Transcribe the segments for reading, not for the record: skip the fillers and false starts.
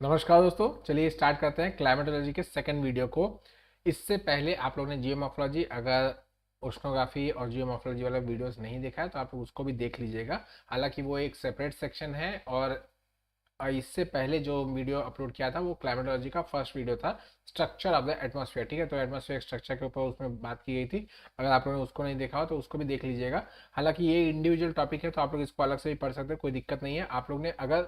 नमस्कार दोस्तों, चलिए स्टार्ट करते हैं क्लाइमेटोलॉजी के सेकंड वीडियो को। इससे पहले आप लोगों ने जियोमॉर्फोलॉजी, अगर ओशनोग्राफी और जियोमॉर्फोलॉजी वाला वीडियोस नहीं देखा है तो आप लोग उसको भी देख लीजिएगा। हालांकि वो एक सेपरेट सेक्शन है और इससे पहले जो वीडियो अपलोड किया था वो क्लाइमेटोलॉजी का फर्स्ट वीडियो था, स्ट्रक्चर ऑफ द एटमॉस्फेयर। ठीक है, तो एटमॉस्फेयर स्ट्रक्चर के ऊपर उसमें बात की गई थी। अगर आप लोगों ने उसको नहीं देखा हो तो उसको भी देख लीजिएगा। हालांकि ये इंडिविजुअल टॉपिक है तो आप लोग इसको अलग से भी पढ़ सकते हैं, कोई दिक्कत नहीं है। आप लोग ने अगर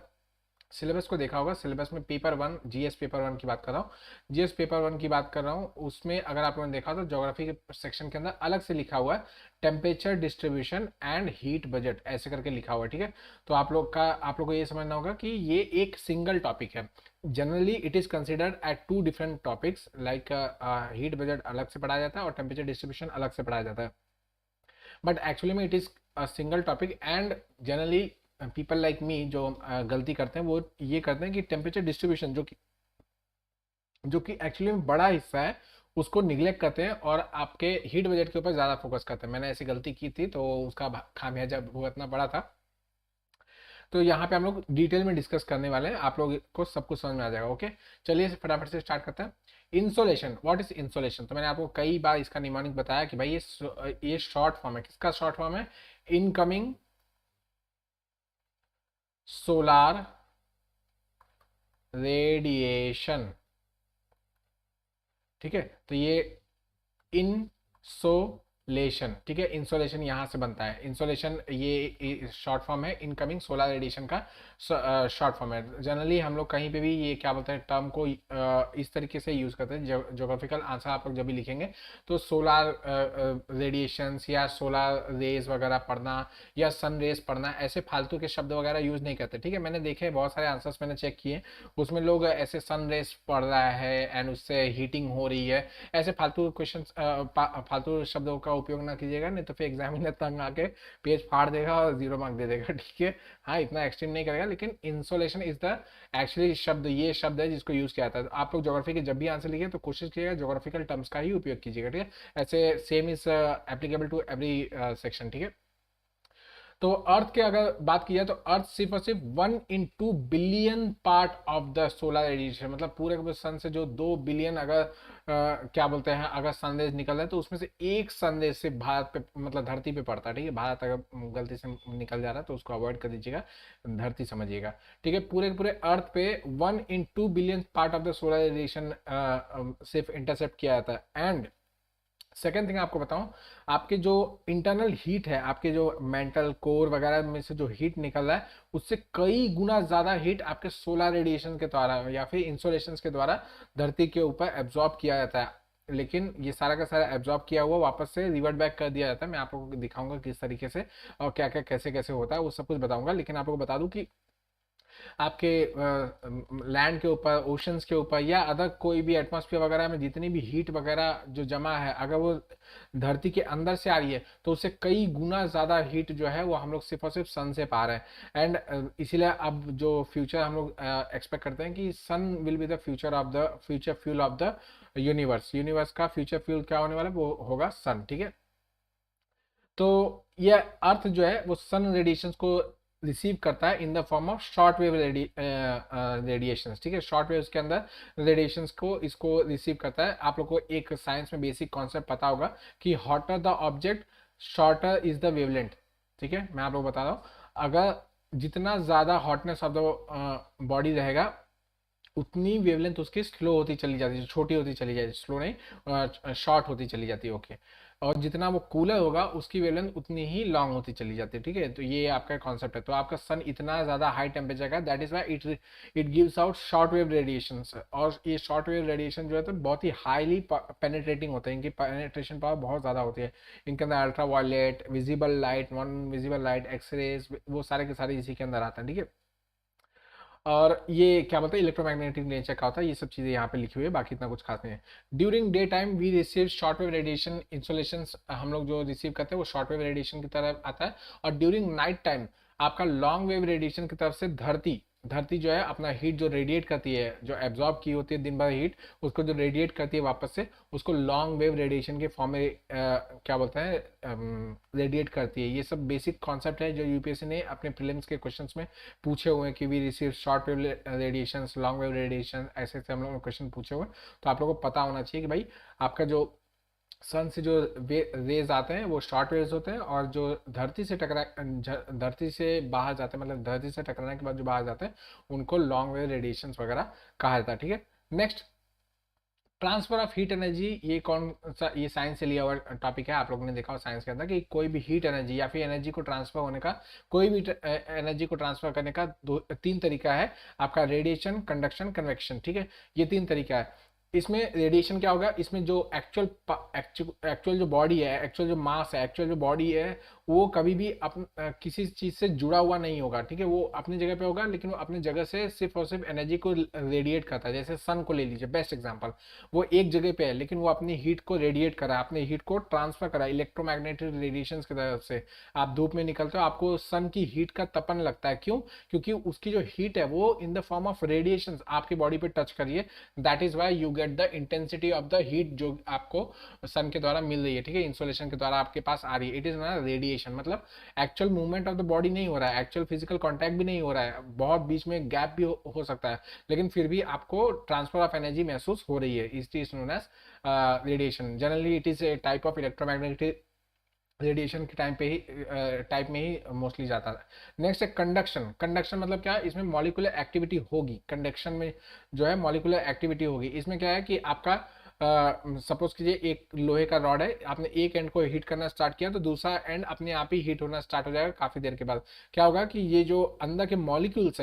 सिलेबस को देखा होगा, सिलेबस में paper one, GS paper one की बात कर रहा हूँ, जीएस पेपर वन की बात कर रहा हूँ। उसमें अगर आप लोगों ने देखा तो ज्योग्राफी के सेक्शन के अंदर अलग से लिखा हुआ है temperature distribution and heat budget, ऐसे करके लिखा हुआ है। ठीक है, तो आप लोग को ये समझना होगा कि ये एक सिंगल टॉपिक है। Generally it is considered at two different topics, like heat budget अलग से पढ़ाया जाता है और टेम्परेचर डिस्ट्रीब्यूशन अलग से पढ़ाया जाता है। बट एक्चुअली में it is a single topic and generally people like me जो गलती करते हैं वो ये करते हैं कि टेम्परेचर डिस्ट्रीब्यूशन जो कि एक्चुअली में बड़ा हिस्सा है उसको निग्लेक्ट करते हैं और आपके हीट बजट के ऊपर ज़्यादा फोकस करते हैं। मैंने ऐसी गलती की थी तो उसका खामियाजा भुगतना पड़ा था। तो यहाँ पे हम लोग डिटेल में डिस्कस करने वाले हैं, आप लोग को सब कुछ समझ में आ जाएगा। ओके, चलिए फटाफट से स्टार्ट करते हैं। Insolation, what is insolation? तो मैंने आपको कई बार इसका निमोनिक बताया कि भाई ये शॉर्ट फॉर्म है। किसका शॉर्ट फॉर्म है? Incoming solar radiation. ठीक है, तो ये इंसोलेशन, ठीक है, इंसोलेशन यहां से बनता है। इंसोलेशन ये शॉर्ट फॉर्म है, इनकमिंग सोलर रेडिएशन का शॉर्ट फॉर्म है। जनरली हम लोग कहीं पे भी ये क्या बोलते हैं टर्म को इस तरीके से यूज करते हैं। ज्योग्राफिकल आंसर आप लोग जब भी लिखेंगे तो सोलर रेडिएशंस या सोलर रेज वगैरह पढ़ना या सन रेज पढ़ना, ऐसे फालतू के शब्द वगैरह यूज नहीं करते। ठीक है, मैंने देखे बहुत सारे आंसर्स मैंने चेक किए, उसमें लोग ऐसे सन रेज पढ़ रहा है एंड उससे हीटिंग हो रही है, ऐसे फालतू क्वेश्चन फालतू शब्दों का उपयोग ना कीजिएगा, नहीं तो फिर एग्जामिनर तंग आके पेज फाड़ देगा और 0 मार्क दे देगा। ठीक है, हाँ इतना एक्सट्रीम नहीं करेगा, लेकिन इंसोलेशन इज द एक्चुअली शब्द, ये शब्द है जिसको यूज किया जाता है। आप लोग ज्योग्राफी के जब भी आंसर लिखे तो कोशिश कीजिएगा ज्योग्राफिकल टर्म्स का ही उपयोग कीजिएगा। ठीक है, ऐसे same is applicable to every section. ठीक है, तो अर्थ के अगर बात की जाए तो अर्थ सिर्फ और सिर्फ 1 in 2 billion part of the solar radiation, मतलब पूरे के सन से जो 2 बिलियन अगर क्या बोलते हैं अगर संदेश निकल रहा है तो उसमें से एक संदेश सिर्फ भारत पे, मतलब धरती पे पड़ता है। ठीक है, भारत अगर गलती से निकल जा रहा है तो उसको अवॉइड कर दीजिएगा, धरती समझिएगा। ठीक है, पूरे के पूरे अर्थ पे 1 in 2 billion part of the solar radiation सिर्फ इंटरसेप्ट किया जाता है। एंड सेकेंड थिंग आपको बताऊं, आपके जो इंटरनल हीट है, आपके जो मेंटल कोर वगैरह में से जो हीट निकल रहा है उससे कई गुना ज्यादा हीट आपके सोलर रेडिएशन के द्वारा या फिर इंसोलेशन के द्वारा धरती के ऊपर एब्जॉर्ब किया जाता है। लेकिन ये सारा का सारा एब्जॉर्ब किया हुआ वापस से रिवर्ट बैक कर दिया जाता है। मैं आप लोगों को दिखाऊंगा किस तरीके से और क्या क्या कैसे कैसे होता है, वो सब कुछ बताऊंगा। लेकिन आप लोगों को बता दूं कि आपके लैंड के ऊपर, ओशंस के ऊपर या अदर कोई भी एटमॉस्फेयर वगैरह में जितनी भी हीट वगैरह जो जमा है, अगर वो धरती के अंदर से आ रही है तो उससे कई गुना ज़्यादा हीट जो है वो हम लोग सिर्फ और सिर्फ सन से पा रहे हैं। एंड इसीलिए अब जो फ्यूचर हम लोग एक्सपेक्ट करते हैं कि sun will be the future fuel of the universe. Universe का फ्यूचर फ्यूल क्या होने वाला है? वो होगा सन। ठीक है, तो ये अर्थ जो है वो सन रेडिएशन को रिसीव करता है in the form of short wave radiation. ठीक है, शॉर्ट वेव्स के अंदर रेडिएशंस को इसको रिसीव करता है। आप लोग को एक साइंस में बेसिक कॉन्सेप्ट पता होगा कि hotter the object shorter is the wavelength. ठीक है, मैं आप लोग बता रहा हूँ, अगर जितना ज्यादा हॉटनेस ऑफ द बॉडी रहेगा उतनी वेवलेंथ उसकी स्लो होती चली जाती है, छोटी होती चली जाती है, स्लो नहीं शॉर्ट होती चली जाती है। ओके, और जितना वो कूलर होगा उसकी वेवलेंथ उतनी ही लॉन्ग होती चली जाती है। ठीक है, तो ये आपका कॉन्सेप्ट है। तो आपका सन इतना ज्यादा हाई टेम्परेचर का, that is why it gives out short wave radiation. और ये शॉर्ट वेव रेडिएशन जो है तो बहुत ही हाईली पेनेट्रेटिंग होते हैं, इनकी पेनेट्रेशन पावर बहुत ज्यादा होती है। इनके अंदर ultraviolet, visible light, non visible light, X rays, वो सारे के सारे इसी के अंदर आते हैं। ठीक है, और ये क्या बोलते हैं इलेक्ट्रोमैग्नेटिक नेचर का होता है, ये सब चीजें यहाँ पे लिखी हुई है, बाकी इतना कुछ खास नहीं है। During day time we receive short wave radiation insolation, हम लोग जो रिसीव करते हैं वो शॉर्ट वेव रेडिएशन की तरफ आता है। और ड्यूरिंग नाइट टाइम आपका लॉन्ग वेव रेडिएशन की तरफ से धरती, धरती जो है अपना हीट जो रेडिएट करती है, जो एब्जॉर्ब की होती है दिन भर हीट, उसको जो रेडिएट करती है वापस से, उसको लॉन्ग वेव रेडिएशन के फॉर्म में क्या बोलते हैं, रेडिएट करती है। ये सब बेसिक कॉन्सेप्ट है जो यूपीएससी ने अपने प्रीलिम्स के क्वेश्चंस में पूछे हुए हैं कि we receive short wave radiation, long wave radiation, ऐसे ऐसे हम लोगों ने क्वेश्चन पूछे हुए हैं। तो आप लोगों को पता होना चाहिए कि भाई आपका जो सन से जो रेज आते हैं वो शॉर्ट वेव्स होते हैं, और जो धरती से बाहर जाते हैं, मतलब धरती से टकराने के बाद जो बाहर जाते हैं, उनको लॉन्ग वेव रेडिएशन वगैरह कहा जाता है। ठीक है, next, transfer of heat energy. ये कौन सा, ये साइंस से लिया हुआ टॉपिक है। आप लोगों ने देखा हो साइंस के अंदर कि कोई भी हीट एनर्जी या फिर एनर्जी को ट्रांसफर होने का, कोई भी एनर्जी को ट्रांसफर करने का तीन तरीका है आपका, रेडिएशन, कंडक्शन, कन्वेक्शन। ठीक है, ये तीन तरीका है। इसमें रेडिएशन क्या होगा, इसमें जो एक्चुअल एक्चुअल जो बॉडी है, एक्चुअल जो मास है, एक्चुअल जो बॉडी है, वो कभी भी किसी चीज से जुड़ा हुआ नहीं होगा। ठीक है, वो अपनी जगह पे होगा, लेकिन वो अपनी जगह से सिर्फ और सिर्फ एनर्जी को रेडिएट करता है। जैसे सन को ले लीजिए, बेस्ट एग्जांपल। वो एक जगह पे है, लेकिन वो अपनी हीट को रेडिएट करा, अपने हीट को ट्रांसफर करा इलेक्ट्रोमैग्नेटिक रेडिएशन की तरफ से। आप धूप में निकलते हो, आपको सन की हीट का तपन लगता है। क्यों? क्योंकि उसकी जो हीट है वो in the form of radiation आपकी बॉडी पे टच करिए, that is why you get the intensity of the heat जो आपको सन के द्वारा मिल रही है। ठीक है, इंसोलेशन के द्वारा आपके पास आ रही है। इट इज नॉट रेडिएशन, मतलब actual movement of the body नहीं हो रहा है, एक्चुअल फिजिकल कॉन्टैक्ट भी नहीं हो रहा है, बहुत बीच में गैप भी हो सकता है, लेकिन फिर भी आपको ट्रांसफर ऑफ एनर्जी महसूस हो रही है। It is known as radiation. Generally it is a type of electromagnetic radiation के टाइप में ही मोस्टली जाता है। नेक्स्ट है कंडक्शन। कंडक्शन मतलब क्या है, इसमें मॉलिक्यूलर एक्टिविटी होगी। कंडक्शन में जो है मॉलिक्यूलर एक्टिविटी होगी। इसमें क्या है कि आपका सपोज कीजिए एक लोहे का रॉड है, आपने एक एंड को हीट करना स्टार्ट किया तो दूसरा एंड अपने आप ही हीट होना स्टार्ट हो जाएगा काफी देर के बाद। क्या होगा कि ये जो अंदर के मॉलिक्यूल्स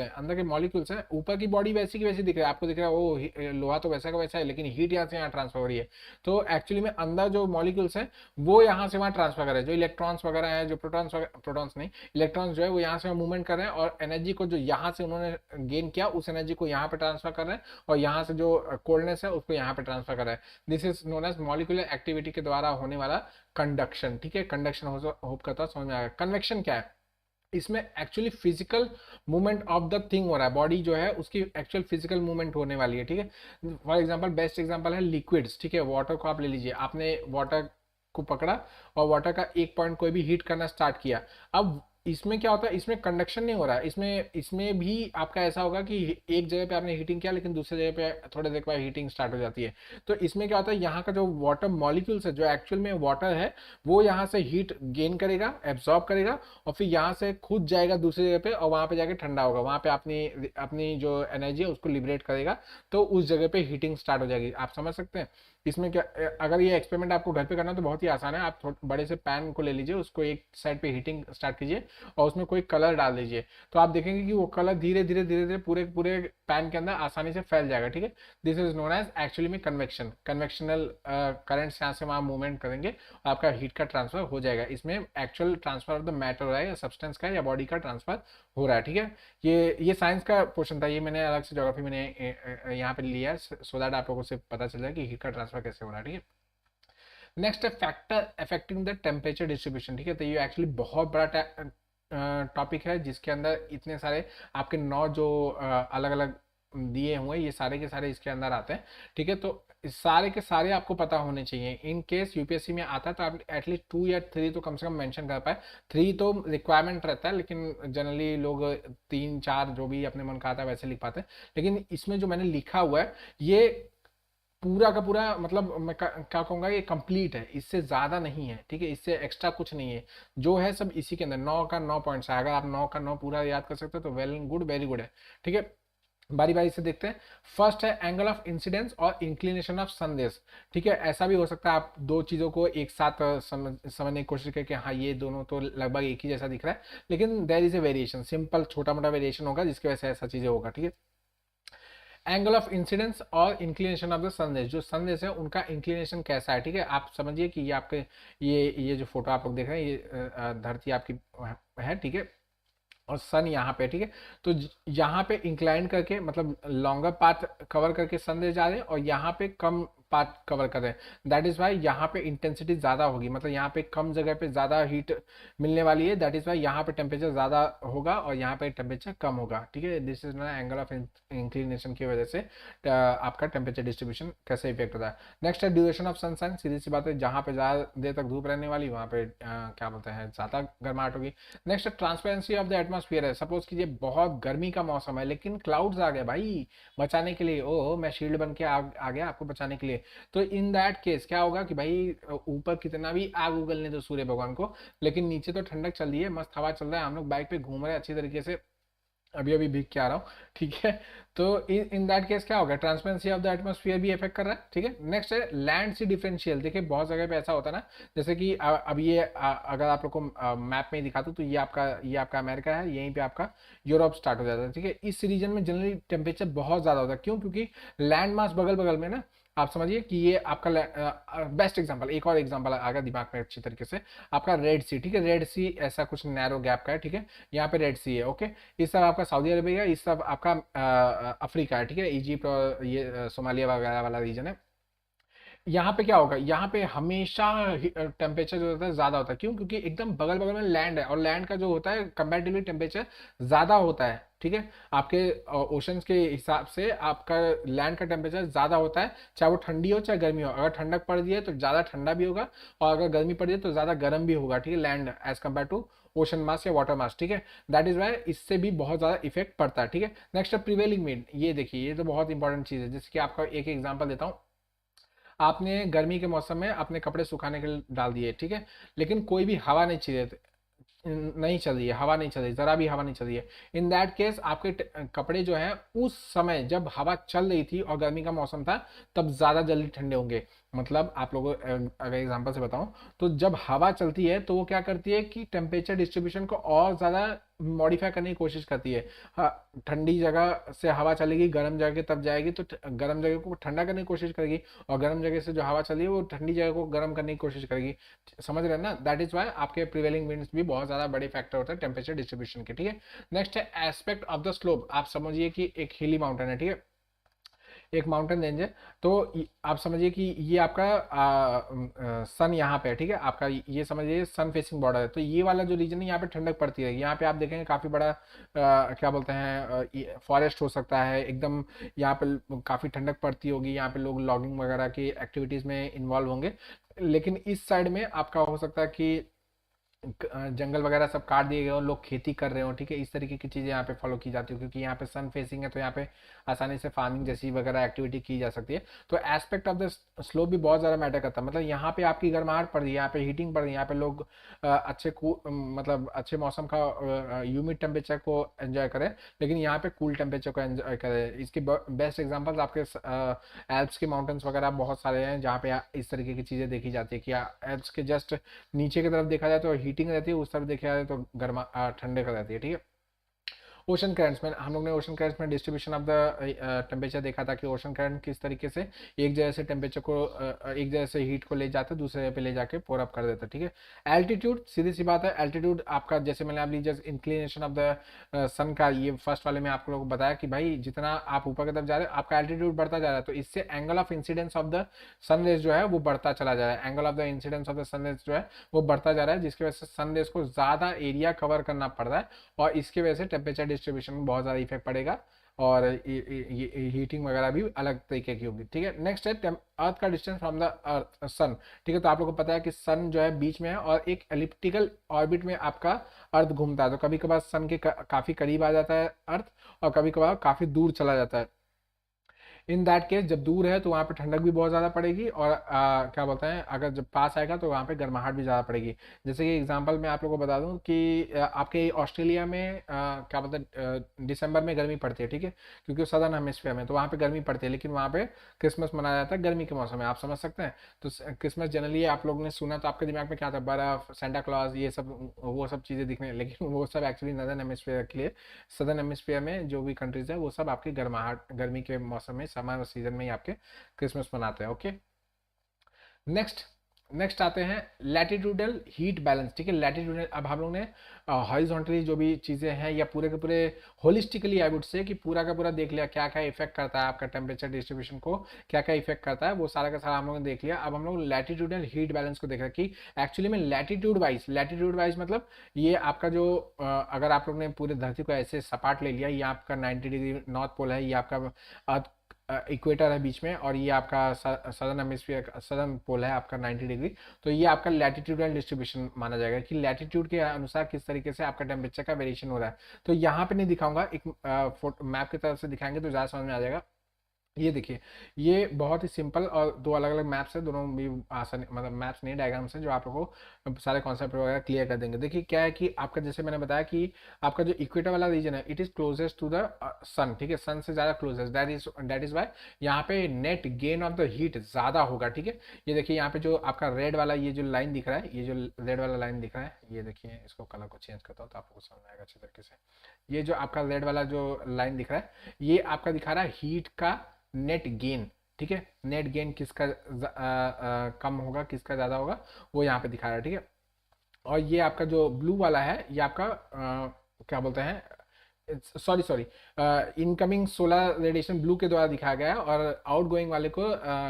हैं, ऊपर की बॉडी वैसी की वैसी दिख रहा है, आपको दिख रहा है वो लोहा तो वैसा का वैसा है, लेकिन हीट यहाँ से यहाँ ट्रांसफर हो रही है। तो एक्चुअली में अंदर जो मॉलिक्यूल्स हैं वो यहाँ से वहाँ ट्रांसफर कर रहे हैं, जो इलेक्ट्रॉन्स वगैरह है, जो प्रोटॉन्स नहीं, इलेक्ट्रॉन्स जो है वो यहाँ से मूवमेंट कर रहे हैं, और एनर्जी को जो यहाँ से उन्होंने गेन किया उस एनर्जी को यहाँ पे ट्रांसफर कर रहे हैं, और यहाँ से जो कोल्डनेस है उसको यहाँ पे ट्रांसफर कर रहे हैं। This is known as molecular activity के द्वारा होने वाला कंडक्शन। ठीक है, कंडक्शन होप करता समझ में आएगा। कन्वेक्शन क्या है, इसमें actually physical movement of the thing हो रहा है, बॉडी जो है उसकी एक्चुअल फिजिकल मूवमेंट होने वाली है। ठीक है, फॉर एग्जांपल बेस्ट एग्जांपल है लिक्विड्स। ठीक है, वाटर को आप ले लीजिए, आपने वाटर को पकड़ा और वाटर का एक पॉइंट कोई भी हीट करना स्टार्ट किया। अब इसमें क्या होता है, इसमें कंडक्शन नहीं हो रहा है, इसमें भी आपका ऐसा होगा कि एक जगह पे आपने हीटिंग किया, लेकिन दूसरी जगह पे थोड़ी देर के बाद हीटिंग स्टार्ट हो जाती है। तो इसमें क्या होता है, यहाँ का जो वाटर मॉलिक्यूल्स है, जो एक्चुअल में वाटर है, वो यहाँ से हीट गेन करेगा, एब्जॉर्ब करेगा, और फिर यहाँ से खुद जाएगा दूसरी जगह पे, और वहाँ पे जाके ठंडा होगा, वहाँ पे अपनी अपनी जो एनर्जी है उसको लिबरेट करेगा, तो उस जगह पे हीटिंग स्टार्ट हो जाएगी। आप समझ सकते हैं इसमें क्या। अगर ये एक्सपेरिमेंट आपको घर पे करना है तो बहुत ही आसान है। आप बड़े से पैन को ले लीजिए, उसको एक साइड पे हीटिंग स्टार्ट कीजिए, और उसमें कोई कलर डाल दीजिए, तो आप देखेंगे कि वो कलर धीरे धीरे धीरे धीरे पूरे पूरे पैन के अंदर आसानी से फैल जाएगा। ठीक है, this is known as actually में कन्वेक्शन। कन्वेक्शनल करंट्स यहाँ से वहाँ मूवमेंट करेंगे और आपका हीट का ट्रांसफर हो जाएगा। इसमें actual transfer of the matter हो रहा है, या सब्सटेंस का या बॉडी का ट्रांसफर हो रहा है। ठीक है, ये साइंस का पोर्शन था, ये मैंने अलग से ज्योग्राफी मैंने यहाँ पे लिया है, सो दैट आप लोगों से पता चल जाए कि हीट का ट्रांसफर कैसे हो रहा है। ठीक है, नेक्स्ट है factor affecting the temperature distribution. ठीक है, तो ये एक्चुअली बहुत बड़ा टॉपिक है, जिसके अंदर इतने सारे आपके 9 जो अलग अलग दिए हुए ये सारे के सारे इसके अंदर आते हैं। ठीक है, तो इस सारे के सारे आपको पता होने चाहिए। इन केस यूपीएससी में आता है तो आप एटलीस्ट 2 या 3 तो कम से कम मेंशन कर पाए। 3 तो रिक्वायरमेंट रहता है, लेकिन जनरली लोग 3-4 जो भी अपने मन का आता है वैसे लिख पाते हैं। लेकिन इसमें जो मैंने लिखा हुआ है ये पूरा का पूरा, मतलब मैं क्या कहूँगा, ये कंप्लीट है, इससे ज़्यादा नहीं है। ठीक है, इससे एक्स्ट्रा कुछ नहीं है, जो है सब इसी के अंदर। 9 का 9 पॉइंट्स है, अगर आप 9 का 9 पूरा याद कर सकते हो तो वेल गुड, वेरी गुड है। ठीक है, बारी बारी से देखते हैं। फर्स्ट है एंगल ऑफ इंसिडेंस और इंक्लिनेशन ऑफ संदेश। ठीक है, ऐसा भी हो सकता है आप दो चीज़ों को एक साथ समझने की कोशिश करें कि हाँ ये दोनों तो लगभग एक ही जैसा दिख रहा है, लेकिन there is a variation, simple छोटा मोटा वेरिएशन होगा जिसकी वजह से ऐसा चीज़ें होगा। ठीक है, एंगल ऑफ इंसिडेंस और इंक्लिनेशन ऑफ द संदेश, जो संदेश है उनका इंक्लिनेशन कैसा है। ठीक है, आप समझिए कि ये आपके ये जो फोटो आप लोग देख रहे हैं, ये धरती आपकी है। ठीक है, और सन यहाँ पे। ठीक है, तो यहाँ पे इंक्लाइन करके, मतलब लॉन्गर पाथ कवर करके सन दे जा रहे हैं, और यहाँ पे कम पार्ट कवर कर रहे हैं। दैट इज वाई यहाँ पे इंटेंसिटी ज़्यादा होगी, मतलब यहाँ पे कम जगह पे ज़्यादा हीट मिलने वाली है। दैट इज वाई यहाँ पे टेम्परेचर ज़्यादा होगा और यहाँ पे टेम्परेचर कम होगा, ठीक है। दिस इज ना एंगल ऑफ इंक्लिनेशन की वजह से आपका टेम्परेचर डिस्ट्रीब्यूशन कैसे इफेक्ट होता है। नेक्स्ट है ड्यूरेशन ऑफ सनसाइन। सीधी सी बात है, जहाँ पे ज़्यादा देर तक धूप रहने वाली वहाँ पे क्या बोलते हैं ज़्यादा गर्माहट होगी। Next transparency of the atmosphere है। सपोज कीजिए बहुत गर्मी का मौसम है लेकिन क्लाउड्स आ गए भाई बचाने के लिए, ओह मैं शील्ड बन के आ गया आपको बचाने के लिए। तो इन दैट केस क्या होगा कि भाई ऊपर कितना भी आग उगलने दो सूर्य भगवान को, लेकिन नीचे तो ठंडक चल रही है, मस्त हवा चल रहा है, हम लोग बाइक पे घूम रहे हैं अच्छी तरीके से, अभी अभी भीग के आ रहा हूँ, ठीक है। तो इन दैट केस क्या होगा, ट्रांसपेरेंसी ऑफ द एटमॉस्फेयर भी इफेक्ट कर रहा है, ठीक है। नेक्स्ट है लैंड सी डिफरेंशियल। देखिए बहुत जगह पे ऐसा होता है ना, जैसे कि अब ये अगर आप लोग को मैप में ही दिखा दूँ तो ये आपका अमेरिका है, यहीं पे आपका यूरोप स्टार्ट हो जाता है, ठीक है। इस रीजन में जनरली टेम्परेचर बहुत ज़्यादा होता है, क्यों? क्योंकि लैंड मास बगल बगल में ना, आप समझिए कि ये आपका बेस्ट एग्जांपल, एक और एग्जांपल आ गया दिमाग में अच्छी तरीके से, आपका रेड सी, ठीक है। रेड सी ऐसा कुछ नैरो गैप का है, ठीक है, यहाँ पे रेड सी है, ओके। इस सब आपका सऊदी अरेबिया, इस सब आपका अफ्रीका है, ठीक है, इजिप्ट और ये सोमालिया वगैरह वाला रीजन है। यहाँ पे क्या होगा, यहाँ पे हमेशा टेम्परेचर जो होता है ज़्यादा होता है, क्यों? क्योंकि एकदम बगल बगल में लैंड है और लैंड का जो होता है कंपैरेटिवली टेम्परेचर ज़्यादा होता है, ठीक है। आपके ओशंस के हिसाब से आपका लैंड का टेम्परेचर ज़्यादा होता है, चाहे वो ठंडी हो चाहे गर्मी हो। अगर ठंडक पड़ रही है तो ज़्यादा ठंडा भी होगा और अगर गर्मी पड़ रही है तो ज़्यादा गर्म भी होगा, ठीक है, land as compare to ocean mass या वाटर मास, ठीक है। दैट इज वाई इससे भी बहुत ज़्यादा इफेक्ट पड़ता है, ठीक है। नेक्स्ट है प्रिवेलिंग विंड। ये देखिए ये तो बहुत इंपॉर्टेंट चीज़ है, जैसे कि आपका एक एग्जाम्पल देता हूँ। आपने गर्मी के मौसम में अपने कपड़े सुखाने के लिए डाल दिए, ठीक है, लेकिन कोई भी हवा नहीं चल रही है, हवा नहीं चल रही, जरा भी हवा नहीं चल रही है। इन दैट केस आपके कपड़े जो हैं उस समय जब हवा चल रही थी और गर्मी का मौसम था तब ज़्यादा जल्दी ठंडे होंगे। मतलब आप लोगों अगर एग्जांपल से बताऊं तो जब हवा चलती है तो वो क्या करती है कि टेम्परेचर डिस्ट्रीब्यूशन को और ज़्यादा मॉडिफाई करने की कोशिश करती है। हाँ, ठंडी जगह से हवा चलेगी गर्म जगह तब जाएगी तो गर्म जगह को ठंडा करने की कोशिश करेगी, और गर्म जगह से जो हवा चल रही है वो ठंडी जगह को गर्म करने की कोशिश करेगी। समझ रहे हैं ना? दैट इज वाई आपके प्रिवेलिंग विंड्स भी बहुत ज़्यादा बड़े फैक्टर होते हैं टेम्परेचर डिस्ट्रीब्यूशन के, ठीक है। नेक्स्ट है एस्पेक्ट ऑफ द स्लोप। आप समझिए कि एक हिली माउंटेन है, ठीक है, एक माउंटेन रेंज है। तो आप समझिए कि ये आपका सन यहाँ पे है, ठीक है, आपका ये समझिए सन फेसिंग बॉर्डर है। तो ये वाला जो रीजन है यहाँ पे ठंडक पड़ती है, यहाँ पे आप देखेंगे काफ़ी बड़ा क्या बोलते हैं फॉरेस्ट हो सकता है एकदम, यहाँ पे काफ़ी ठंडक पड़ती होगी, यहाँ पे लोग लॉगिंग वगैरह की एक्टिविटीज़ में इन्वॉल्व होंगे। लेकिन इस साइड में आपका हो सकता है कि जंगल वगैरह सब काट दिए गए हो, लोग खेती कर रहे हो, ठीक है, इस तरीके की चीज़ें यहाँ पे फॉलो की जाती है, क्योंकि यहाँ पे सन फेसिंग है तो यहाँ पे आसानी से फार्मिंग जैसी वगैरह एक्टिविटी की जा सकती है। तो एस्पेक्ट ऑफ द स्लोप भी बहुत ज़्यादा मैटर करता है। मतलब यहाँ पे आपकी गर्माहट पड़ रही है, यहाँ पे हीटिंग पड़ रही है, यहाँ पे लोग मतलब अच्छे मौसम का ह्यूमिड टेम्परेचर को एंजॉय करें, लेकिन यहाँ पे कूल टेम्परेचर को एंजॉय करें। इसके बेस्ट एग्जाम्पल्स आपके एल्प्स के माउंटेन्स वगैरह बहुत सारे हैं जहाँ पे इस तरीके की चीज़ें देखी जाती है कि एल्प्स के जस्ट नीचे की तरफ देखा जाए तो हीटिंग रहती है, उस तरफ देखा जाए तो गर्मा ठंडे कर रहती है, ठीक है। ओशन करंट्स में हम लोग ने ओशन करंट्स में डिस्ट्रीब्यूशन ऑफ द टेम्परेचर देखा था कि ओशन करंट किस तरीके से एक जगह से टेम्परेचर को एक जगह से हीट को ले जाते दूसरे जगह पे ले जाके पोर अप कर देता, ठीक है। एल्टीट्यूड, सीधी सी बात है, एल्टीट्यूड आपका जैसे मैंने अभी जस्ट इंक्लिनेशन ऑफ द सन का ये फर्स्ट वाले में आप लोगों को बताया कि भाई जितना आप ऊपर की तरफ जा रहे हैं आपका एल्टीट्यूड बढ़ता जा रहा है, तो इससे angle of incidence of the sun rays जो है वो बढ़ता चला जा रहा है। Angle of the incidence of the sun rays जो है वो बढ़ता जा रहा है, जिसकी वजह से सन रेज को ज़्यादा एरिया कवर करना पड़ रहा है और इसकी वजह से टेम्परेचर डिस्ट्रीब्यूशन में बहुत ज़्यादा इफेक्ट पड़ेगा और हीटिंग वगैरह भी अलग तरीके की होगी, ठीक है। नेक्स्ट है अर्थ का डिस्टेंस फ्रॉम द अर्थ सन, ठीक है। तो आप लोगों को पता है कि सन जो है बीच में है और एक एलिप्टिकल ऑर्बिट में आपका अर्थ घूमता है, तो कभी कभार सन के काफ़ी करीब आ जाता है अर्थ और कभी कभार काफ़ी दूर चला जाता है। इन दैट केस जब दूर है तो वहाँ पे ठंडक भी बहुत ज़्यादा पड़ेगी और क्या बोलते हैं अगर जब पास आएगा तो वहाँ पे गर्माहट भी ज़्यादा पड़ेगी। जैसे कि एग्जांपल मैं आप लोगों को बता दूं कि आपके ऑस्ट्रेलिया में क्या बोलते हैं दिसंबर में गर्मी पड़ती है, ठीक है, क्योंकि सदर्न हेमिस्फीयर में तो वहाँ पे गर्मी पड़ती है, लेकिन वहाँ पे क्रिसमस मनाया जाता है गर्मी के मौसम में, आप समझ सकते हैं। तो क्रिसमस जनरली आप लोग ने सुना तो आपके दिमाग में क्या था, बर्फ, सेंटा क्लॉज, ये सब वो सब चीज़ें दिखने, लेकिन वो सब एक्चुअली नदर्न हेमिस्फीयर के लिए, सदर्न हेमिस्फीयर में जो भी कंट्रीज है वो सब आपकी गर्मी के मौसम में समर सीजन में ही आपके क्रिसमस मनाते हैं, ओके। नेक्स्ट नेक्स्ट आते हैं लैटिट्यूडल हीट बैलेंस। ठीक है, लैटिट्यूडल, अब हम लोग ने हॉरिजॉन्टली जो भी चीज़ें हैं या पूरे के पूरे होलिस्टिकली आई वुड से कि पूरा का पूरा देख लिया क्या क्या इफेक्ट करता है आपका टेम्परेचर डिस्ट्रीब्यूशन को, क्या क्या इफेक्ट करता है, वो सारा का सारा हम लोगों ने देख लिया। अब हम लोग लैटिट्यूडल हीट बैलेंस को देख रहे हैं कि एक्चुअली में लैटिट्यूड वाइज मतलब ये आपका जो अगर आप लोग ने पूरे धरती को ऐसे सपाट ले लिया, ये आपका 90 डिग्री नॉर्थ पोल है, ये आपका अर्थ इक्वेटर है बीच में, और ये आपका सदर्न हेमिस्फीयर सदर्न पोल है आपका 90 डिग्री। तो ये आपका लैटिट्यूडल डिस्ट्रीब्यूशन माना जाएगा कि लैटिट्यूड के अनुसार किस तरीके से आपका टेम्परेचर का वेरिएशन हो रहा है। तो यहाँ पे नहीं दिखाऊंगा, एक मैप की तरफ से दिखाएंगे तो ज़्यादा समझ में आ जाएगा। ये देखिए, ये बहुत ही सिंपल और दो अलग अलग मैप्स है, दोनों भी आसान, मतलब मैप्स नहीं डायग्राम्स हैं जो आप लोगों को सारे कॉन्सेप्ट वगैरह क्लियर कर देंगे। देखिए क्या है कि आपका, जैसे मैंने बताया कि आपका जो इक्वेटर वाला रीजन है, it is closest to the sun. ठीक है, सन से ज़्यादा क्लोजेस्ट, दैट इज वाई यहाँ पे net gain of the heat ज़्यादा होगा। ठीक है, ये देखिए यहाँ पे जो आपका रेड वाला ये जो लाइन दिख रहा है, ये जो रेड वाला लाइन दिख रहा है, ये देखिए, इसको कलर को चेंज करता हूँ तो आपको समझ आएगा अच्छे तरीके से। ये जो आपका रेड वाला जो लाइन दिख रहा है, ये आपका दिखा रहा है हीट का नेट गेन। ठीक है, नेट गेन किसका कम होगा किसका ज़्यादा होगा, वो यहाँ पे दिखा रहा है। ठीक है, और ये आपका जो ब्लू वाला है, ये आपका क्या बोलते हैं, sorry sorry, incoming solar radiation blue के द्वारा दिखाया गया है, और आउट गोइंग वाले को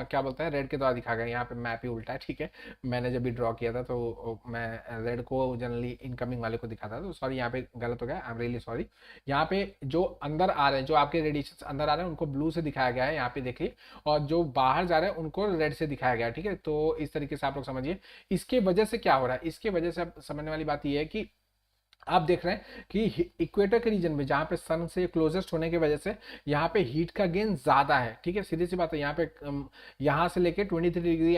क्या बोलते हैं, रेड के द्वारा दिखाया गया है। यहाँ पे मैप ही उल्टा है। ठीक है, मैंने जब भी ड्रॉ किया था तो मैं रेड को जनरली इनकमिंग वाले को दिखाता था, तो सॉरी यहाँ पे गलत हो गया, आई एम रियली सॉरी। यहाँ पे जो अंदर आ रहे हैं, जो आपके रेडिएशन अंदर आ रहे हैं, उनको ब्लू से दिखाया गया है यहाँ पे देखिए, और जो बाहर जा रहे हैं उनको रेड से दिखाया गया है। ठीक है, तो इस तरीके से आप लोग समझिए इसके वजह से क्या हो रहा है। इसके वजह से अब समझने वाली बात यह है कि आप देख रहे हैं कि इक्वेटर के रीजन में जहाँ पे सन से क्लोजेस्ट होने की वजह से यहाँ पे हीट का गेन ज़्यादा है। ठीक है, सीधी सी बात है, यहाँ पे यहाँ से लेके 23.5 डिग्री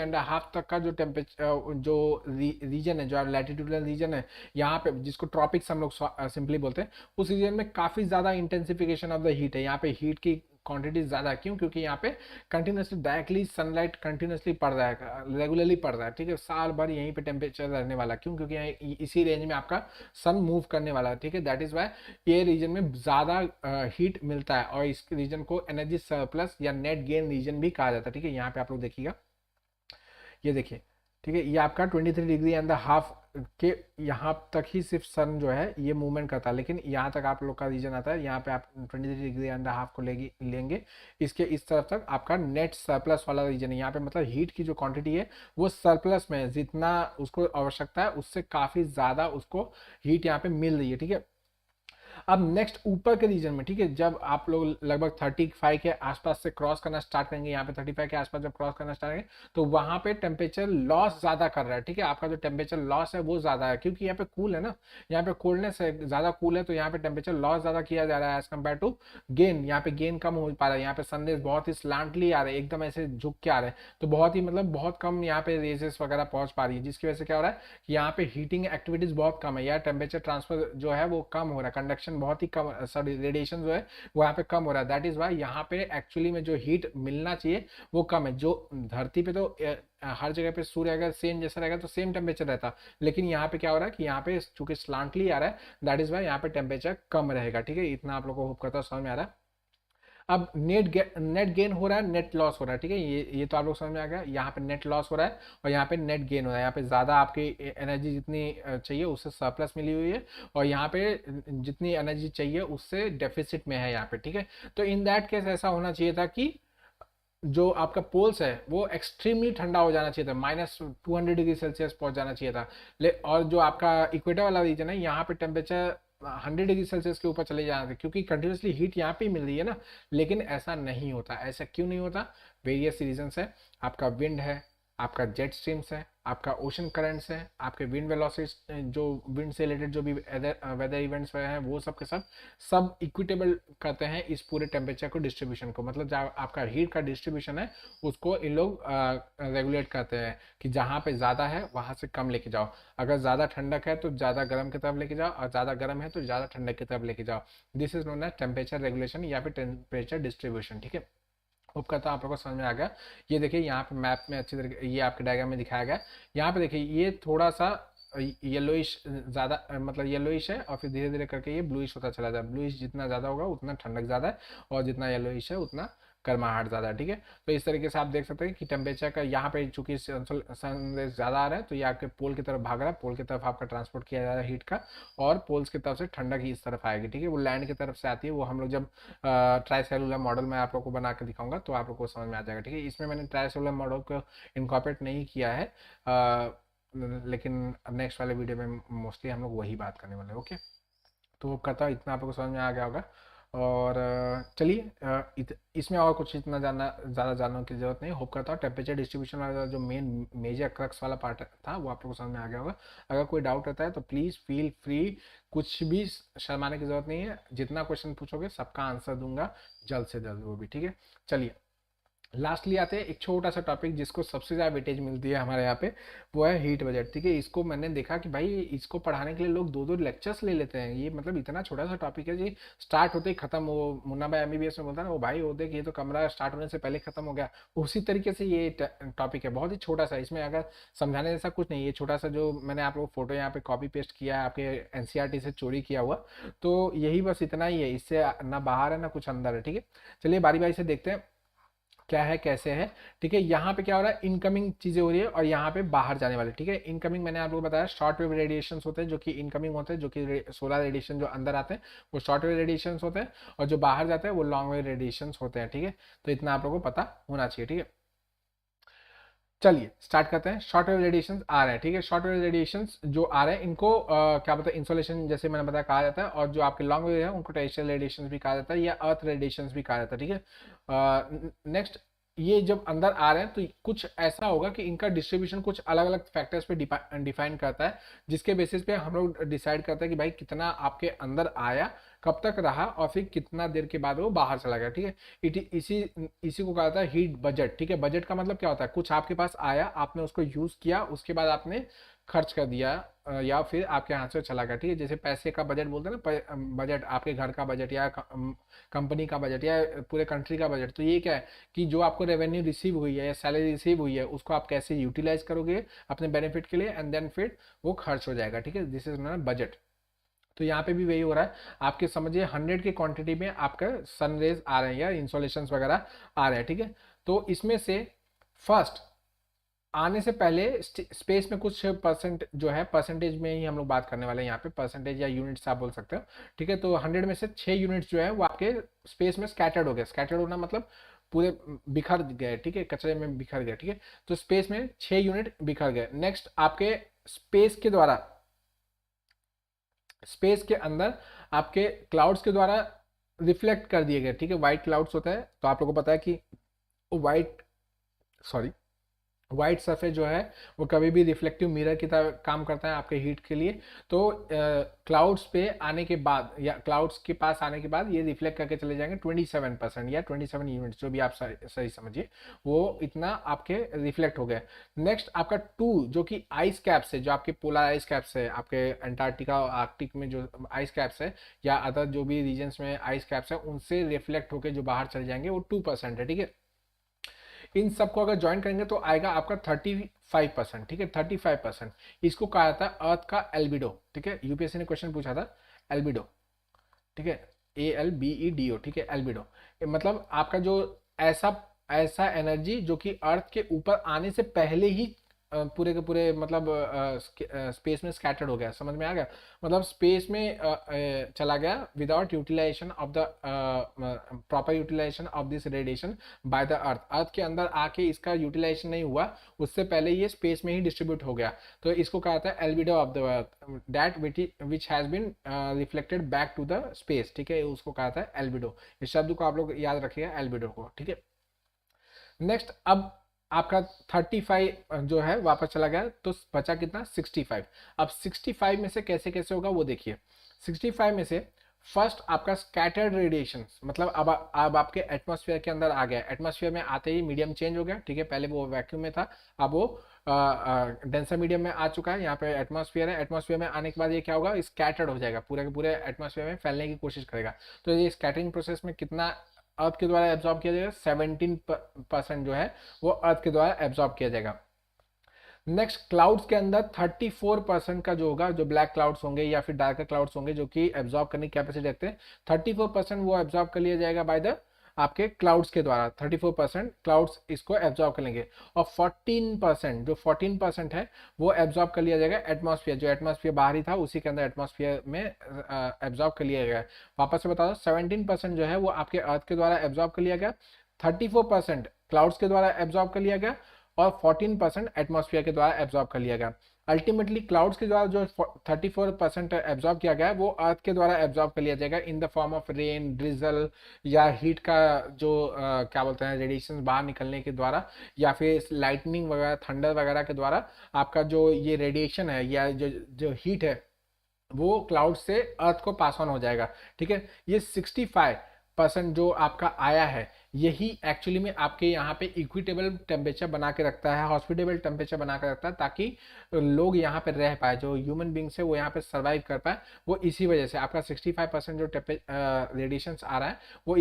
तक का जो टेम्परेचर जो रीजन है, जो लैटिट्यूडल रीजन है, यहाँ पे जिसको ट्रॉपिक्स हम लोग सिंपली बोलते हैं, उस रीजन में काफ़ी ज़्यादा इंटेंसिफिकेशन ऑफ द हीट है। यहाँ पे हीट की क्वांटिटी ज़्यादा है, क्यों? क्योंकि यहाँ पे कंटिन्यूसली डायरेक्टली सनलाइट कंटिन्यूसली पड़ रहा है, रेगुलरली पड़ रहा है। ठीक है, साल भर यहीं पे टेम्परेचर रहने वाला, क्यों? क्योंकि यहाँ इसी रेंज में आपका सन मूव करने वाला है। ठीक है, दैट इज वाई ये रीजन में ज़्यादा हीट मिलता है, और इस रीजन को एनर्जी सरप्लस या नेट गेन रीजन भी कहा जाता है। ठीक है, यहाँ पे आप लोग देखिएगा, ये देखिए, ठीक है, ये आपका 23.5 डिग्री के यहाँ तक ही सिर्फ सन जो है ये मूवमेंट करता है, लेकिन यहाँ तक आप लोग का रीजन आता है, यहाँ पे आप 23.5 डिग्री को लेंगे, इसके इस तरफ तक आपका नेट सरप्लस वाला रीजन है। यहाँ पे मतलब हीट की जो क्वांटिटी है वो सरप्लस में है, जितना उसको आवश्यकता है उससे काफ़ी ज़्यादा उसको हीट यहाँ पे मिल रही है। ठीक है, अब नेक्स्ट ऊपर के रीजन में, ठीक है, जब आप लोग लगभग 35 के आसपास से क्रॉस करना स्टार्ट करेंगे, यहाँ पे 35 के आसपास जब क्रॉस करना स्टार्ट करेंगे, तो वहां पे टेम्परेचर लॉस ज्यादा कर रहा है। ठीक है, आपका जो टेम्परेचर लॉस है वो ज्यादा है, क्योंकि यहाँ पे कूल है ना, यहाँ पे कोल्डनेस है, ज्यादा कूल है, तो यहाँ पे टेम्परेचर लॉस ज्यादा किया जा रहा है एज कम्पेयर टू गेन। यहाँ पे गेन कम हो पा रहा है, यहाँ पे संदेश बहुत ही स्लांटली आ रहे हैं, एकदम ऐसे झुक के आ रहे हैं, तो बहुत ही मतलब बहुत कम यहाँ पे रेजेस वगैरह पहुंच पा रही है, जिसकी वजह से क्या हो रहा है कि यहाँ पे हीटिंग एक्टिविटीज बहुत कम है, या टेम्परेचर ट्रांसफर जो है वो कम हो रहा है, कंडक्शन बहुत ही कम, सॉरी रेडिएशन जो है वो यहाँ पे कम हो रहा है। दैट इज वाई यहाँ पे एक्चुअली में जो हीट मिलना चाहिए वो कम है। जो धरती पे तो हर जगह पे सूर्य अगर सेम जैसा रहेगा तो सेम टेम्परेचर रहता, लेकिन यहाँ पे क्या हो रहा है कि यहाँ पे चूंकि स्लांटली आ रहा है, दैट इज वाई यहाँ पे टेम्परेचर कम रहेगा। ठीक है, इतना आप लोग को होप करता हूँ समझ में आ रहा है। अब नेट गेन हो रहा है, नेट लॉस हो रहा है। ठीक है, ये तो आप लोग समझ में आ गया, यहाँ पे नेट लॉस हो रहा है और यहाँ पे नेट गेन हो रहा है। यहाँ पे ज़्यादा आपकी एनर्जी जितनी चाहिए उससे सरप्लस मिली हुई है, और यहाँ पे जितनी एनर्जी चाहिए उससे डेफिसिट में है यहाँ पे। ठीक है, तो इन दैट केस ऐसा होना चाहिए था कि जो आपका पोल्स है वो एक्सट्रीमली ठंडा हो जाना चाहिए था, -200 डिग्री सेल्सियस पहुंच जाना चाहिए था। और जो आपका इक्वेटर वाला रीजन है, यहाँ पे टेम्परेचर 100 डिग्री सेल्सियस के ऊपर चले जाना था, क्योंकि कंटिन्यूसली हीट यहाँ पे ही मिल रही है ना। लेकिन ऐसा नहीं होता। ऐसा क्यों नहीं होता? वेरियस रीजंस है। आपका विंड है, आपका जेट स्ट्रीम्स है, आपका ओशन करंट्स है, आपके विंड वेलोसिटी, जो विंड से रिलेटेड जो भी वेदर इवेंट्स हैं, वो सब के सब इक्विटेबल करते हैं इस पूरे टेम्परेचर को, डिस्ट्रीब्यूशन को। मतलब जहाँ आपका हीट का डिस्ट्रीब्यूशन है उसको इन लोग रेगुलेट करते हैं कि जहाँ पे ज़्यादा है वहाँ से कम लेके जाओ, अगर ज़्यादा ठंडक है तो ज़्यादा गर्म की तरफ लेके जाओ, और ज़्यादा गर्म है तो ज़्यादा ठंडक की तरफ लेके जाओ। This is known as temperature regulation या फिर टेम्परेचर डिस्ट्रीब्यूशन। ठीक है, होप करता हूँ आप लोगों को समझ में आ गया। ये देखिए यहाँ पे मैप में अच्छी तरीके ये आपके डायग्राम में दिखाया गया। यहाँ पे देखिए ये थोड़ा सा येलोइश ज़्यादा, मतलब येलोइश है, और फिर धीरे धीरे करके ये ब्लूइश होता चला जाए। ब्लूइश जितना ज़्यादा होगा उतना ठंडक ज़्यादा है, और जितना येलोइश है उतना गर्माहट ज़्यादा है, ठीक है। तो इस तरीके से आप देख सकते हैं कि टेम्परेचर का यहाँ पे चूंकि सनरेज ज़्यादा आ रहा है तो ये आपके पोल की तरफ भाग रहा है, पोल की तरफ आपका ट्रांसपोर्ट किया जा रहा है हीट का, और पोल्स की तरफ से ठंडक ही इस तरफ आएगी, ठीक है। वो लैंड की तरफ से आती है, वो हम लोग जब ट्राई सेलुलर मॉडल में आप लोग को बना के दिखाऊंगा तो आप लोग को समझ में आ जाएगा, ठीक है। इसमें मैंने ट्राई सेलुलर मॉडल को इनकॉर्पोरेट नहीं किया है, लेकिन नेक्स्ट वाले वीडियो में मोस्टली हम लोग वही बात करने वाले हैं, ओके। तो होप करता हूँ इतना आप लोग को समझ में आ गया होगा। और चलिए इसमें और कुछ इतना ज़्यादा जानने की जरूरत नहीं। होप करता हूँ टेम्परेचर डिस्ट्रीब्यूशन वाला जो मेजर क्रक्स वाला पार्ट था वो आप लोग को समझ में आ गया होगा। अगर कोई डाउट रहता है तो प्लीज़ फील फ्री, कुछ भी शर्माने की जरूरत नहीं है। जितना क्वेश्चन पूछोगे सबका आंसर दूंगा जल्द से जल्द, वो भी, ठीक है। चलिए लास्टली आते हैं एक छोटा सा टॉपिक जिसको सबसे ज़्यादा वेटेज मिलती है हमारे यहाँ पे, वो है हीट बजट, ठीक है। इसको मैंने देखा कि भाई इसको पढ़ाने के लिए लोग 2-2 लेक्चर्स ले लेते हैं। ये मतलब इतना छोटा सा टॉपिक है जी, स्टार्ट होते ही खत्म। वो मुन्ना भाई एमबीबीएस में बोलता है ना, वो भाई वो देख ये तो कमरा स्टार्ट होने से पहले खत्म हो गया। उसी तरीके से ये टॉपिक है, बहुत ही छोटा सा। इसमें अगर समझाने जैसा कुछ नहीं, ये छोटा सा जो मैंने आप लोग फोटो यहाँ पे कॉपी पेस्ट किया है आपके एनसीईआरटी से चोरी किया हुआ, तो यही बस इतना ही है, इससे ना बाहर है ना कुछ अंदर है, ठीक है। चलिए बारी बारी से देखते हैं क्या है कैसे है, ठीक है। यहाँ पे क्या हो रहा है, इनकमिंग चीजें हो रही है और यहाँ पे बाहर जाने वाले, ठीक है। इनकमिंग मैंने आप लोगों को बताया शॉर्ट वेव रेडिएशन होते हैं जो कि इनकमिंग होते हैं, जो कि सोलर रेडिएशन जो अंदर आते हैं वो शॉर्ट वेव रेडिएशन होते हैं, और जो बाहर जाते हैं वो लॉन्ग वेव रेडिएशन होते हैं, ठीक है। तो इतना आप लोगों को पता होना चाहिए, ठीक है। चलिए स्टार्ट करते हैं। शॉर्ट वेव रेडिएशन आ रहे हैं, ठीक है। शॉर्ट वेव रेडिएशन जो आ रहे हैं इनको क्या बोलते हैं, इंसोलेशन जैसे मैंने बताया कहा जाता है, और जो आपके लॉन्ग वेव है उनको टेरेस्ट्रियल रेडिएशन भी कहा जाता है या अर्थ रेडिएशन भी कहा जाता है, ठीक है। नेक्स्ट, ये जब अंदर आ रहे हैं तो कुछ ऐसा होगा कि इनका डिस्ट्रीब्यूशन कुछ अलग अलग फैक्टर्स पे डिफाइन करता है, जिसके बेसिस पे हम लोग डिसाइड करते हैं कि भाई कितना आपके अंदर आया, कब तक रहा, और फिर कितना देर के बाद वो बाहर चला गया, ठीक है। इसी इसी को कहा जाता है हीट बजट, ठीक है। बजट का मतलब क्या होता है, कुछ आपके पास आया, आपने उसको यूज किया, उसके बाद आपने खर्च कर दिया, या फिर आपके हाथ से चला गया, ठीक है। जैसे पैसे का बजट बोलते हैं ना, बजट आपके घर का बजट या कंपनी का बजट या पूरे कंट्री का बजट। तो ये क्या है कि जो आपको रेवेन्यू रिसीव हुई है या सैलरी रिसीव हुई है उसको आप कैसे यूटिलाइज करोगे अपने बेनिफिट के लिए, एंड देन फिर वो खर्च हो जाएगा, ठीक है। This is not budget. तो यहाँ पे भी वही हो रहा है, आपके समझिए 100 की क्वांटिटी में आपका सनरेज आ रहे हैं या इंसोलेशन वगैरह आ रहे हैं, ठीक है। तो इसमें से फर्स्ट आने से पहले स्पेस में कुछ परसेंट जो है, परसेंटेज में ही हम लोग बात करने वाले हैं यहाँ पे, परसेंटेज या यूनिट्स आप बोल सकते हो, ठीक है। तो 100 में से 6 यूनिट्स जो है वो आपके स्पेस में स्कैटर्ड हो गए। स्कैटर्ड होना मतलब पूरे बिखर गए, ठीक है, कचरे में बिखर गए, ठीक है। तो स्पेस में 6 यूनिट बिखर गए। नेक्स्ट आपके स्पेस के द्वारा, स्पेस के अंदर आपके क्लाउड्स के द्वारा रिफ्लेक्ट कर दिए गए, ठीक है। व्हाइट क्लाउड्स होता है, तो आप लोगों को पता है कि व्हाइट, सॉरी, व्हाइट सरफेस जो है वो कभी भी रिफ्लेक्टिव मिरर की तरह काम करता है आपके हीट के लिए। तो क्लाउड्स पे आने के बाद या क्लाउड्स के पास आने के बाद ये रिफ्लेक्ट करके चले जाएंगे 27% या 27 यूनिट्स, जो भी आप सही समझिए, वो इतना आपके रिफ्लेक्ट हो गए। नेक्स्ट आपका 2 जो कि आइस कैप्स है, जो आपके पोलर आइस कैप्स है, आपके अंटार्कटिका और आर्कटिक में जो आइस कैप्स है या अदर जो भी रीजन्स में आइस कैप्स है, उनसे रिफ्लेक्ट होकर जो बाहर चले जाएंगे वो 2% है, ठीक है। इन सबको अगर ज्वाइन करेंगे तो आएगा आपका 35%, ठीक है। 35%, इसको कहा जाता है अर्थ का एल्बिडो, ठीक है। यूपीएससी ने क्वेश्चन पूछा था एल्बिडो, ठीक है, ALBEDO, ठीक है, एल्बिडो मतलब आपका जो ऐसा ऐसा एनर्जी जो कि अर्थ के ऊपर आने से पहले ही पूरे के पूरे मतलब स्पेस में स्कैटर्ड हो गया, समझ में आ गया। मतलब स्पेस में चला गया without utilization of the proper utilization of this radiation by the earth. Earth के अंदर आके इसका यूटिलाइजेशन नहीं हुआ, उससे पहले ये स्पेस में ही डिस्ट्रीब्यूट हो गया। तो इसको कहा था albedo of the earth that which has been reflected back to the space, ठीक है। उसको कहा था एल्बिडो। इस शब्द को आप लोग याद रखिएगा, एल्बिडो को, ठीक है। नेक्स्ट अब आपका 35 जो है वापस चला गया, तो बचा कितना 65। अब 65 में से कैसे कैसे होगा वो देखिए। 65 में से फर्स्ट आपका स्कैटर्ड रेडिएशन, मतलब अब आपके एटमॉस्फेयर के अंदर आ गया। एटमॉस्फेयर में आते ही मीडियम चेंज हो गया, ठीक है। पहले वो वैक्यूम में था, अब वो डेंसर मीडियम में आ चुका है। यहाँ पे एटमॉस्फेयर है, एटमॉस्फेयर में आने के बाद ये क्या होगा, स्कैटर्ड हो जाएगा, पूरे के पूरे एटमॉस्फेयर में फैलने की कोशिश करेगा। तो ये स्कैटरिंग प्रोसेस में कितना अर्थ के द्वारा एब्जॉर्ब किया जाएगा, 17% जो है वो अर्थ के द्वारा एब्जॉर्ब किया जाएगा। नेक्स्ट क्लाउड्स के अंदर 34% का जो होगा, जो ब्लैक क्लाउड्स होंगे या फिर डार्कर क्लाउड्स होंगे जो कि एब्जॉर्ब करने की कैपेसिटी रखते हैं, 34% वो एब्जॉर्ब कर लिया जाएगा बाय द आपके क्लाउड्स के द्वारा, 34% क्लाउड्स इसको एब्जॉर्ब कर लेंगे, और 14% जो 14% है वो एब्जॉर्ब कर लिया जाएगा एटमॉस्फेयर, जो एटमॉस्फेयर बाहरी था उसी के अंदर एटमॉस्फेयर में एब्जॉर्ब कर लिया गया। वापस से बता दो, 17% जो है वो आपके अर्थ के द्वारा एब्जॉर्ब कर लिया गया, 34% क्लाउड्स के द्वारा एब्जॉर्ब कर लिया गया, और 14% एटमॉस्फेयर के द्वारा एब्जॉर्ब कर लिया गया। अल्टीमेटली क्लाउड्स के द्वारा जो 34% एब्जॉर्ब किया गया है वो अर्थ के द्वारा एब्जॉर्ब कर लिया जाएगा in the form of rain, drizzle, या हीट का जो क्या बोलते हैं रेडिएशन बाहर निकलने के द्वारा, या फिर लाइटनिंग वगैरह, थंडर वगैरह के द्वारा आपका जो ये रेडिएशन है या जो जो हीट है वो क्लाउड से अर्थ को पास ऑन हो जाएगा। ठीक है, ये 65% जो आपका आया है यही एक्चुअली में आपके यहाँ पे इक्विटेबल टेम्परेचर बना के रखता है, हॉस्पिटेबल टेम्परेचर बना के रखता है, ताकि लोग यहाँ पे रह पाए, जो ह्यूमन बींग्स है वो यहाँ पे सर्वाइव कर पाए। वो इसी वजह से आपका 65% जो रेडिएशन आ रहा है वो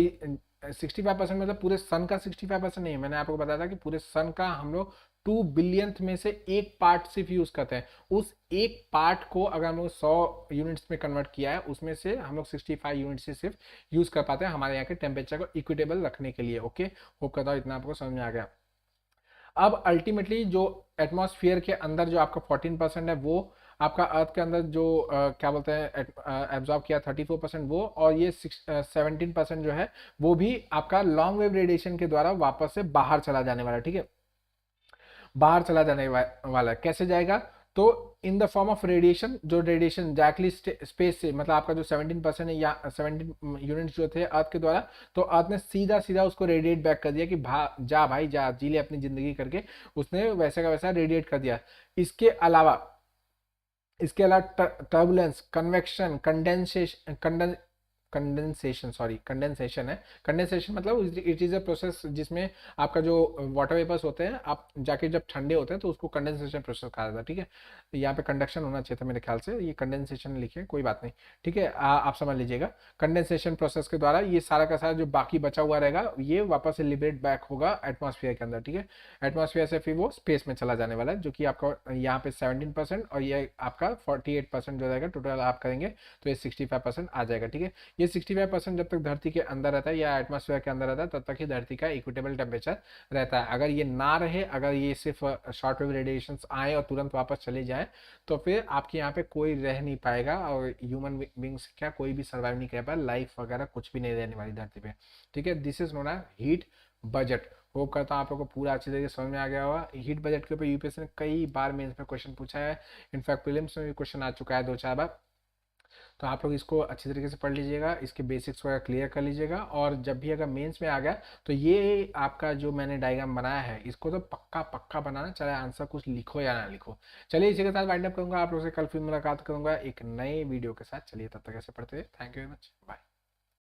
65% मतलब पूरे सन का 65% नहीं है, मैंने आपको बताया था कि पूरे सन का हम लोग 2 बिलियंथ में से एक पार्ट सिर्फ यूज करते हैं। उस एक पार्ट को अगर हम लोग 100 यूनिट्स में कन्वर्ट किया है उसमें से हम लोग 65 यूनिट से सिर्फ यूज कर पाते हैं हमारे यहाँ के टेम्परेचर को इक्विटेबल रखने के लिए। ओके, होप करता हूँ इतना आपको समझ में आ गया। अब अल्टीमेटली जो एटमॉस्फेयर के अंदर जो आपका 14% है वो आपका अर्थ के अंदर जो क्या बोलते हैं एब्जॉर्ब किया 34% वो, और ये 17% जो है वो भी आपका लॉन्ग वेव रेडिएशन के द्वारा वापस से बाहर चला जाने वाला है। ठीक है, बाहर चला जाने वाला है। कैसे जाएगा? तो in the form of radiation, जो रेडिएशन डायरेक्टली स्पेस से, मतलब आपका जो 17% है या 17 यूनिट्स जो थे अर्थ के द्वारा, तो अर्थ ने सीधा सीधा उसको रेडिएट बैक कर दिया कि जा भाई जा, जी ले अपनी जिंदगी करके, उसने वैसे का वैसा रेडिएट कर दिया। इसके अलावा टर्बुलेंस, कन्वेक्शन, कंडेंसेशन है। कंडेंसेशन मतलब इट इज अ प्रोसेस जिसमें आपका जो वाटर वेपर्स होते हैं आप जाके जब ठंडे होते हैं तो उसको कंडेंसेशन प्रोसेस कहा जाता है। ठीक है, यहाँ पे कंडक्शन होना चाहिए था मेरे ख्याल से, ये कंडेंसेशन लिखे, कोई बात नहीं। ठीक है, आप समझ लीजिएगा। कंडेंसेशन प्रोसेस के द्वारा ये सारा का सारा जो बाकी बचा हुआ रहेगा ये वापस से लिबरेट बैक होगा एटमॉस्फेयर के अंदर। ठीक है, एटमॉस्फेयर से फिर वो स्पेस में चला जाने वाला है, जो कि आपका यहाँ पे 17% और ये आपका 48% जो रहेगा टोटल आप करेंगे तो ये 65% आ जाएगा। ठीक है, ये 65% जब तक धरती के अंदर रहता है या एटमॉस्फेयर के अंदर रहता है तब तक ही धरती का इक्विटेबल टेम्परेचर रहता है। अगर ये ना रहे, अगर ये सिर्फ शॉर्ट वेव रेडिएशन आए और तुरंत वापस चले जाए तो फिर आपके यहाँ पे कोई रह नहीं पाएगा, और ह्यूमन बींग्स क्या कोई भी सर्वाइव नहीं कर पाएगा, लाइफ वगैरह कुछ भी नहीं रहने वाली धरती पे। ठीक है, this is known as heat budget. Hope करता हूँ आप लोगों को पूरा अच्छी तरीके से समझ में आ गया होगा। हीट बजट के ऊपर यूपीएससी ने कई बार मेंस में क्वेश्चन पूछा है, इनफैक्ट प्रीलिम्स में भी क्वेश्चन आ चुका है 2-4 बार। तो आप लोग इसको अच्छी तरीके से पढ़ लीजिएगा, इसके बेसिक्स वगैरह क्लियर कर लीजिएगा, और जब भी अगर मेंस में आ गया तो ये आपका जो मैंने डायग्राम बनाया है इसको तो पक्का पक्का बनाना, चाहे आंसर कुछ लिखो या ना लिखो। चलिए इसी के साथ वाइंड अप करूंगा, आप लोग से कल फिर मुलाकात करूंगा एक नए वीडियो के साथ। चलिए तब तक ऐसे पढ़ते हुए, thank you very much, bye.